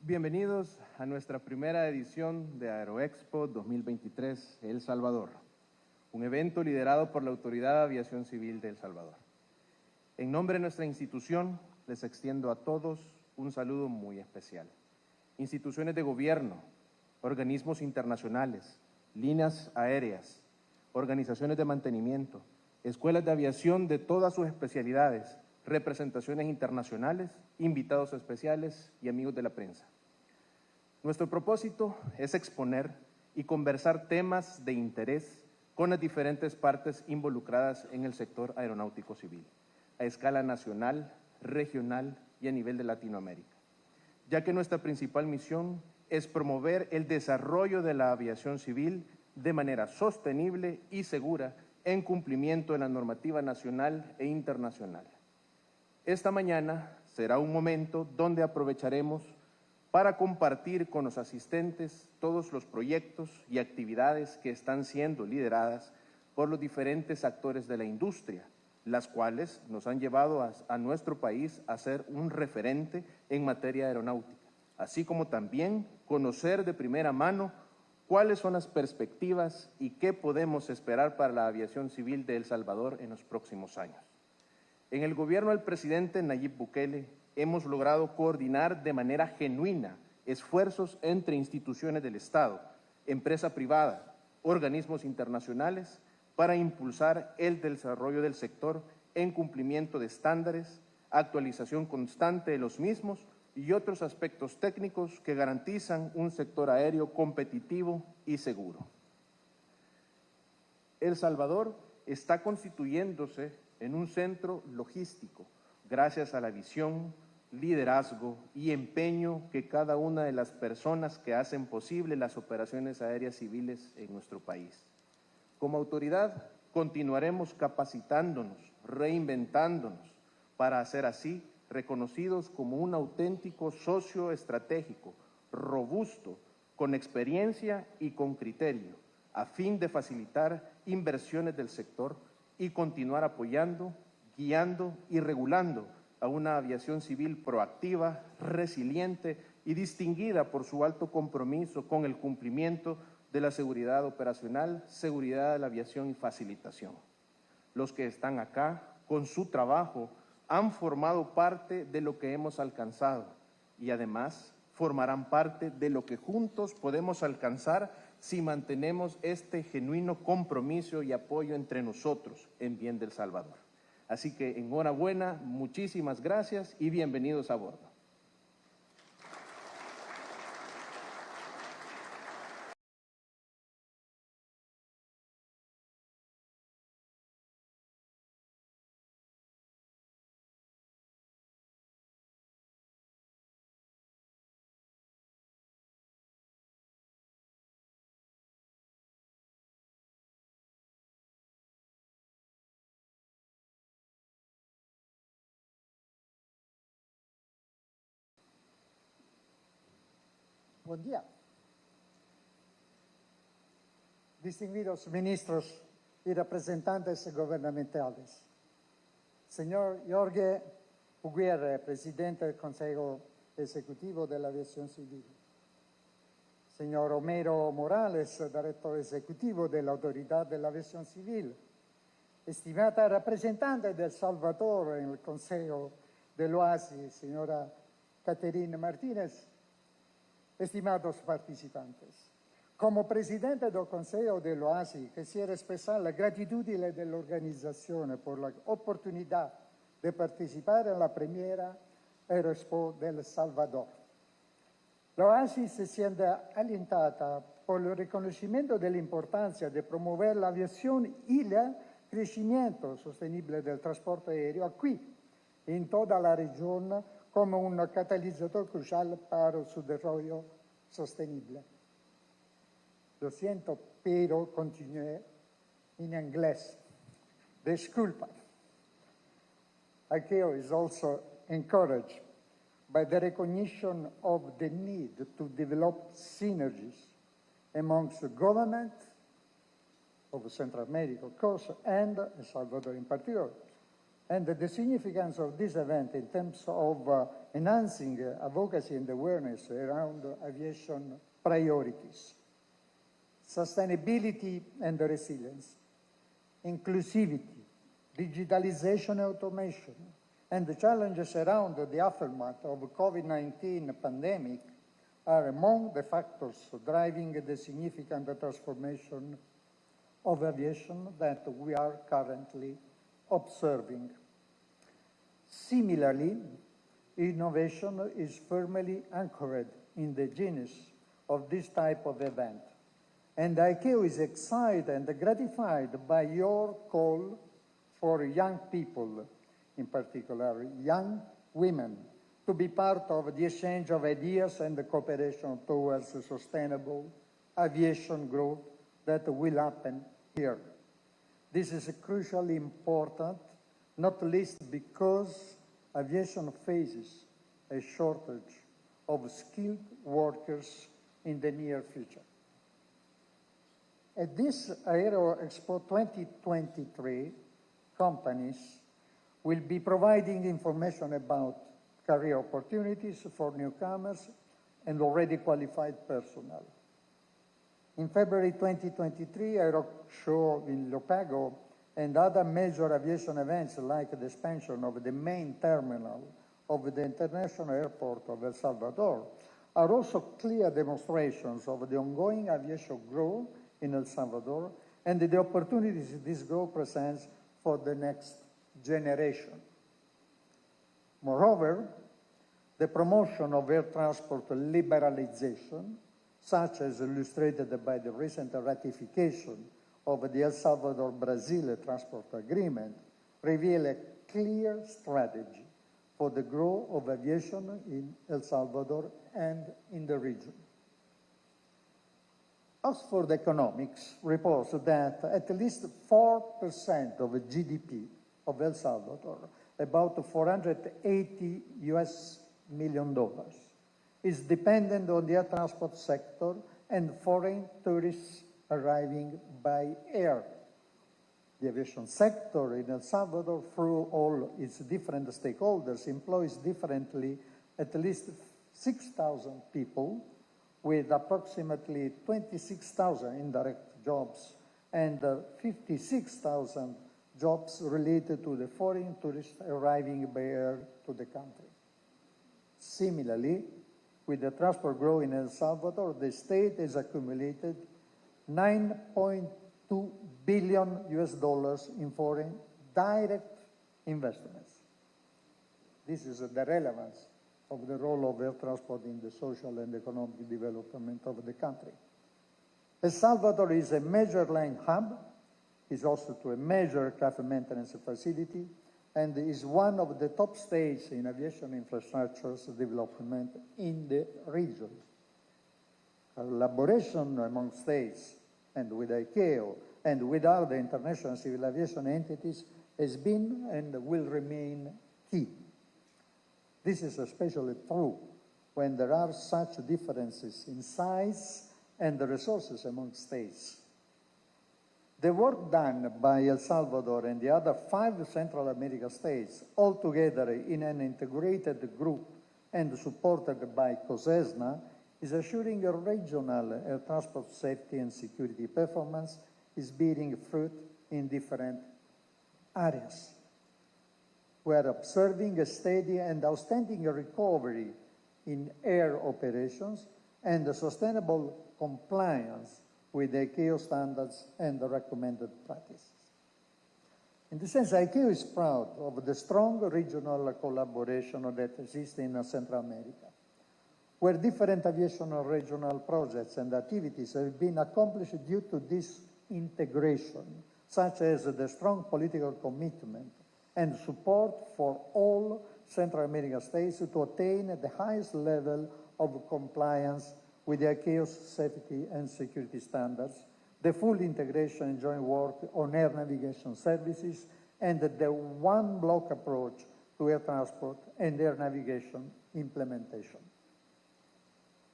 Bienvenidos a nuestra primera edición de AeroExpo 2023 El Salvador, un evento liderado por la Autoridad de Aviación Civil de El Salvador. En nombre de nuestra institución, les extiendo a todos un saludo muy especial. Instituciones de gobierno, organismos internacionales, líneas aéreas, organizaciones de mantenimiento, escuelas de aviación de todas sus especialidades, representaciones internacionales, invitados especiales y amigos de la prensa. Nuestro propósito es exponer y conversar temas de interés con las diferentes partes involucradas en el sector aeronáutico civil, a escala nacional, regional y a nivel de Latinoamérica, ya que nuestra principal misión es promover el desarrollo de la aviación civil de manera sostenible y segura en cumplimiento de la normativa nacional e internacional. Esta mañana será un momento donde aprovecharemos para compartir con los asistentes todos los proyectos y actividades que están siendo lideradas por los diferentes actores de la industria, las cuales nos han llevado a nuestro país a ser un referente en materia aeronáutica, así como también conocer de primera mano cuáles son las perspectivas y qué podemos esperar para la aviación civil de El Salvador en los próximos años. En el gobierno del presidente Nayib Bukele hemos logrado coordinar de manera genuina esfuerzos entre instituciones del Estado, empresa privada, organismos internacionales, para impulsar el desarrollo del sector en cumplimiento de estándares, actualización constante de los mismos y otros aspectos técnicos que garantizan un sector aéreo competitivo y seguro. El Salvador está constituyéndose en un centro logístico, gracias a la visión, liderazgo y empeño que cada una de las personas que hacen posible las operaciones aéreas civiles en nuestro país. Como autoridad, continuaremos capacitándonos, reinventándonos, para hacer así reconocidos como un auténtico socio estratégico, robusto, con experiencia y con criterio, a fin de facilitar inversiones del sector y continuar apoyando, guiando y regulando a una aviación civil proactiva, resiliente y distinguida por su alto compromiso con el cumplimiento de la seguridad operacional, seguridad de la aviación y facilitación. Los que están acá, con su trabajo, han formado parte de lo que hemos alcanzado y además formarán parte de lo que juntos podemos alcanzar si mantenemos este genuino compromiso y apoyo entre nosotros en bien del Salvador. Así que enhorabuena, muchísimas gracias y bienvenidos a bordo. Buen día. Distinguidos ministros y representantes gubernamentales. Señor Jorge Puguerre, presidente del Consejo Ejecutivo de la Aviación Civil. Señor Homero Morales, director ejecutivo de la Autoridad de la Aviación Civil. Estimada representante de El Salvador en el Consejo del OASI, señora Caterina Martínez. Estimados participantes, como presidente del Consejo del OASI, quisiera expresar la gratitud de la organización por la oportunidad de participar en la primera AeroExpo de El Salvador. La OASI se siente alentada por el reconocimiento de la importancia de promover la aviación y el crecimiento sostenible del transporte aéreo aquí, en toda la región, como un catalizador crucial para su desarrollo sostenible. Lo siento, pero continué en inglés. Disculpa. ICAO is also encouraged by the recognition of the need to develop synergies amongst the government of Central America, of course, and El Salvador in particular, and the significance of this event in terms of enhancing advocacy and awareness around aviation priorities, sustainability and resilience, inclusivity, digitalization and automation, and the challenges around the aftermath of COVID-19 pandemic are among the factors driving the significant transformation of aviation that we are currently observing. Similarly, innovation is firmly anchored in the genius of this type of event, and ICAO is excited and gratified by your call for young people, in particular young women, to be part of the exchange of ideas and the cooperation towards sustainable aviation growth that will happen here. This is crucially important, not least because aviation faces a shortage of skilled workers in the near future. At this AeroExpo 2023, companies will be providing information about career opportunities for newcomers and already qualified personnel. In February 2023, AeroShow in Lopago and other major aviation events like the expansion of the main terminal of the International Airport of El Salvador are also clear demonstrations of the ongoing aviation growth in El Salvador and the opportunities this growth presents for the next generation. Moreover, the promotion of air transport liberalization, such as illustrated by the recent ratification of the El Salvador-Brazil Transport Agreement, reveal a clear strategy for the growth of aviation in El Salvador and in the region. Oxford Economics reports that at least 4% of GDP of El Salvador, about $480 million, is dependent on the air transport sector and foreign tourists arriving by air. The aviation sector in El Salvador, through all its different stakeholders, employs differently at least 6,000 people, with approximately 26,000 indirect jobs and 56,000 jobs related to the foreign tourists arriving by air to the country. Similarly, with the transport growth in El Salvador, the state has accumulated $9.2 billion in foreign direct investments. This is the relevance of the role of air transport in the social and economic development of the country. El Salvador is a major land hub, is also to a major aircraft maintenance facility, and is one of the top states in aviation infrastructure development in the region. Collaboration among states and with ICAO and with other international civil aviation entities has been and will remain key. This is especially true when there are such differences in size and the resources among states. The work done by El Salvador and the other 5 Central American states, all together in an integrated group and supported by COSESNA, is assuring a regional air transport safety and security performance is bearing fruit in different areas. We are observing a steady and outstanding recovery in air operations and a sustainable compliance with ICAO standards and the recommended practices. In this sense, ICAO is proud of the strong regional collaboration that exists in Central America, where different aviation regional projects and activities have been accomplished due to this integration, such as the strong political commitment and support for all Central American states to attain the highest level of compliance with the ICAO's safety and security standards, the full integration and joint work on air navigation services, and the one-block approach to air transport and air navigation implementation.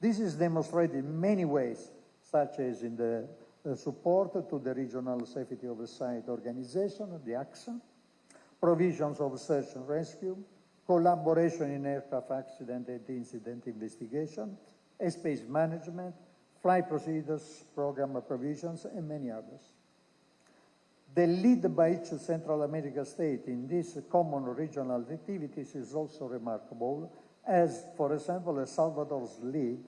This is demonstrated in many ways, such as in the support to the Regional Safety Oversight Organization, the AXA, provisions of search and rescue, collaboration in aircraft accident and incident investigation, airspace management, flight procedures, program provisions, and many others. The lead by each Central American state in these common regional activities is also remarkable, as, for example, El Salvador's lead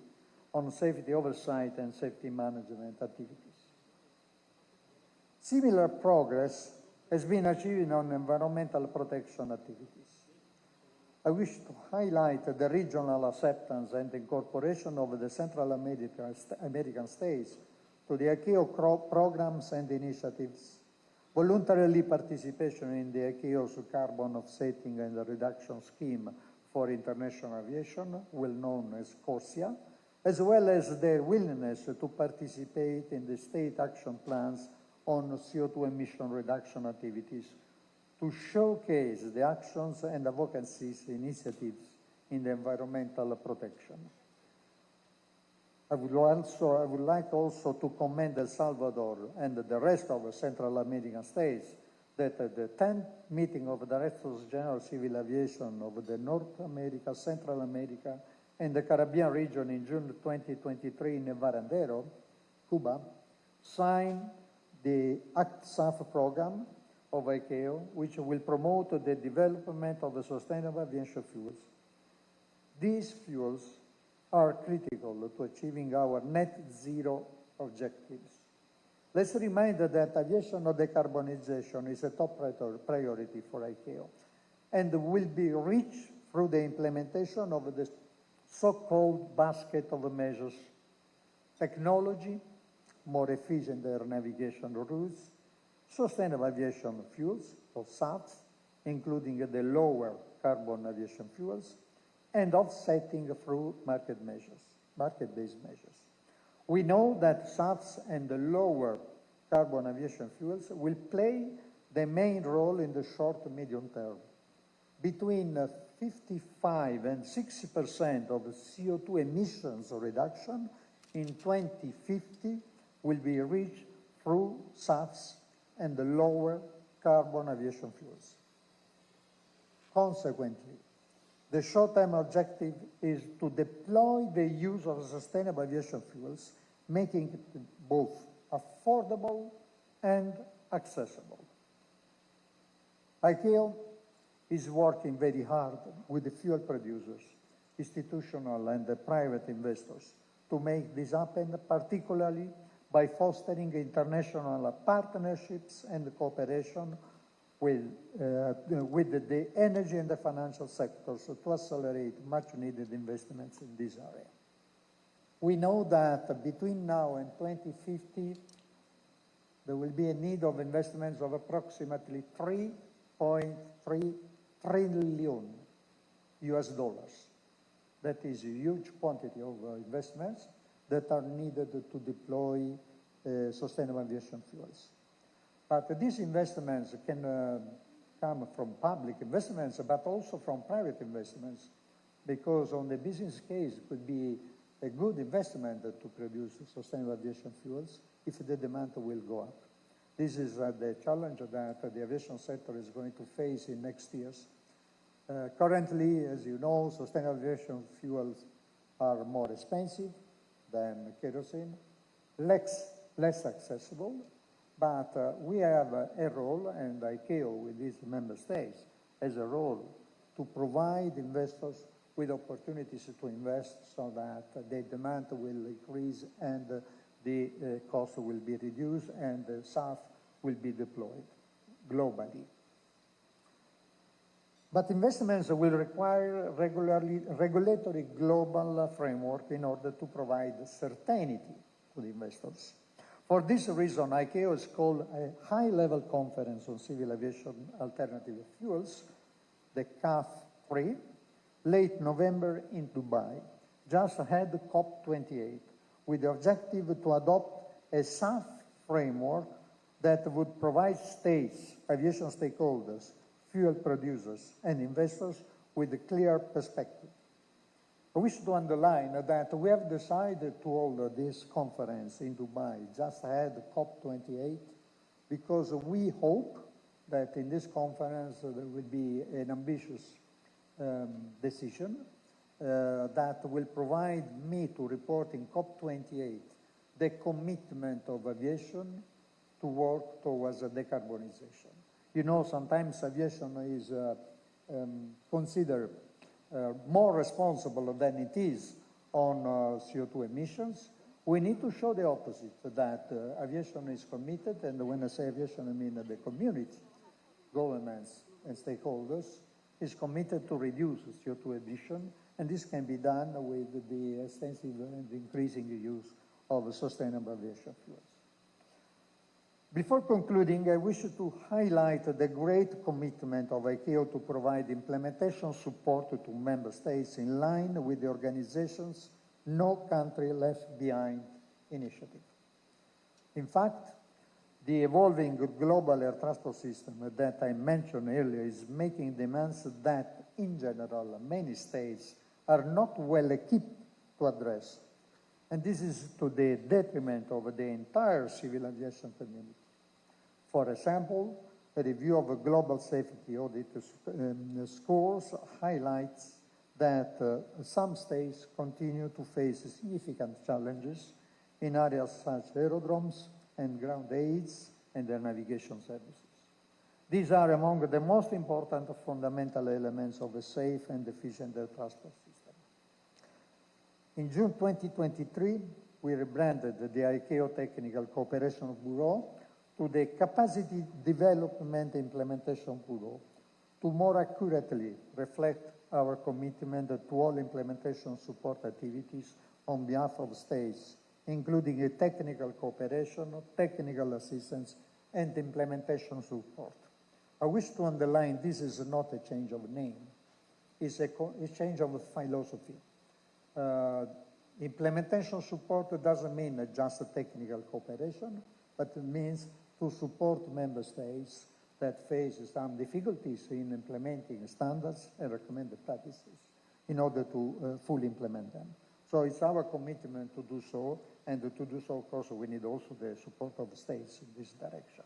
on safety oversight and safety management activities. Similar progress has been achieved on environmental protection activities. I wish to highlight the regional acceptance and incorporation of the Central American states to the ICAO programs and initiatives, voluntarily participation in the ICAO's carbon offsetting and reduction scheme for international aviation, well known as CORSIA, as well as their willingness to participate in the state action plans on CO2 emission reduction activities to showcase the actions and advocacy initiatives in the environmental protection. I would like also to commend El Salvador and the rest of the Central American states that at the 10th meeting of Directors General Civil Aviation of the North America, Central America, and the Caribbean region in June 2023 in Varadero, Cuba, signed the ACT-SAF program of ICAO, which will promote the development of sustainable aviation fuels. These fuels are critical to achieving our net zero objectives. Let's remind that aviation decarbonization is a top priority for ICAO and will be reached through the implementation of the so-called basket of measures: technology, more efficient air navigation routes, sustainable aviation fuels, or SAFs, including the lower carbon aviation fuels, and offsetting through market-based measures. We know that SAFs and the lower carbon aviation fuels will play the main role in the short to medium term. Between 55 and 60% of CO2 emissions reduction in 2050 will be reached through SAFs and the lower carbon aviation fuels. Consequently, the short-term objective is to deploy the use of sustainable aviation fuels, making it both affordable and accessible. ICAO is working very hard with the fuel producers, institutional and the private investors, to make this happen, particularly by fostering international partnerships and cooperation with the energy and the financial sectors to accelerate much-needed investments in this area. We know that between now and 2050, there will be a need of investments of approximately $3.3 trillion US dollars. That is a huge quantity of investments that are needed to deploy sustainable aviation fuels. But these investments can come from public investments, but also from private investments, because on the business case, it could be a good investment to produce sustainable aviation fuels if the demand will go up. This is the challenge that the aviation sector is going to face in next years. Currently, as you know, sustainable aviation fuels are more expensive than kerosene, less accessible, but we have a role, and ICAO with its member states has a role to provide investors with opportunities to invest so that the demand will increase and the cost will be reduced and the SAF will be deployed globally. But investments will require regulatory global framework in order to provide certainty to the investors. For this reason, ICAO has called a high-level conference on civil aviation alternative fuels, the CAF3, late November in Dubai, just ahead of COP28, with the objective to adopt a SAF framework that would provide states, aviation stakeholders, fuel producers, and investors with a clear perspective. I wish to underline that we have decided to hold this conference in Dubai just ahead of COP28 because we hope that in this conference there will be an ambitious decision that will provide me to report in COP28 the commitment of aviation to work towards a decarbonization. You know, sometimes aviation is considered more responsible than it is on CO2 emissions. We need to show the opposite, that aviation is committed, and when I say aviation, I mean the community, governments, and stakeholders, is committed to reduce CO2 emission, and this can be done with the extensive and increasing use of sustainable aviation fuels. Before concluding, I wish to highlight the great commitment of ICAO to provide implementation support to member states in line with the organization's No Country Left Behind initiative. In fact, the evolving global air transport system that I mentioned earlier is making demands that, in general, many states are not well equipped to address. And this is to the detriment of the entire civil aviation community. For example, a review of a global safety audit scores highlights that some states continue to face significant challenges in areas such as aerodromes and ground aids and their navigation services. These are among the most important fundamental elements of a safe and efficient air transport system. In June 2023, we rebranded the ICAO Technical Cooperation Bureau to the Capacity Development Implementation Bureau to more accurately reflect our commitment to all implementation support activities on behalf of states, including a technical cooperation, technical assistance, and implementation support. I wish to underline this is not a change of name. It's a change of philosophy. Implementation support doesn't mean just a technical cooperation, but it means to support member states that face some difficulties in implementing standards and recommended practices in order to fully implement them. So it's our commitment to do so, and to do so, of course, we need also the support of the states in this direction.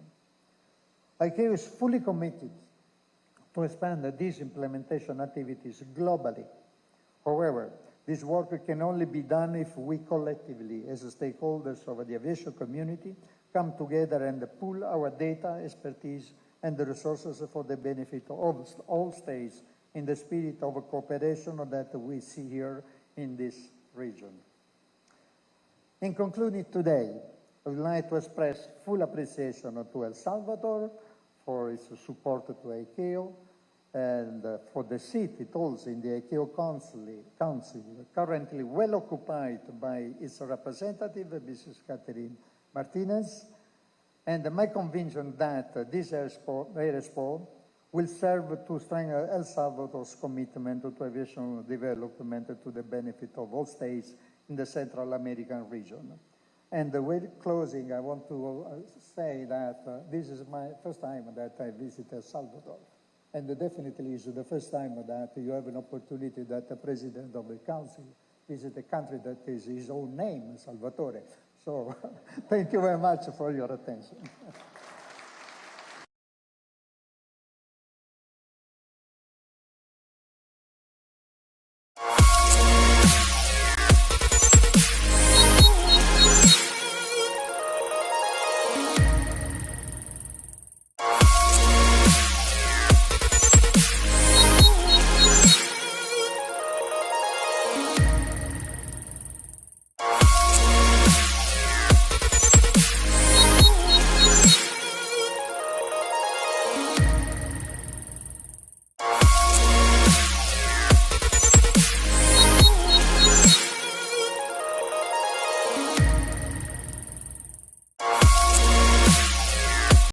ICAO is fully committed to expand these implementation activities globally. However, this work can only be done if we collectively, as stakeholders of the aviation community, come together and pool our data, expertise, and the resources for the benefit of all states in the spirit of cooperation that we see here in this region. In concluding today, I would like to express full appreciation to El Salvador for its support to ICAO and for the seat it holds in the ICAO Council, currently well occupied by its representative, Mrs. Catherine Martinez, and my conviction that this AeroExpo will serve to strengthen El Salvador's commitment to aviation development to the benefit of all states in the Central American region. And with closing, I want to say that this is my first time that I visit El Salvador. And definitely is the first time that you have an opportunity that the President of the Council visits a country that is his own name, Salvatore. So thank you very much for your attention.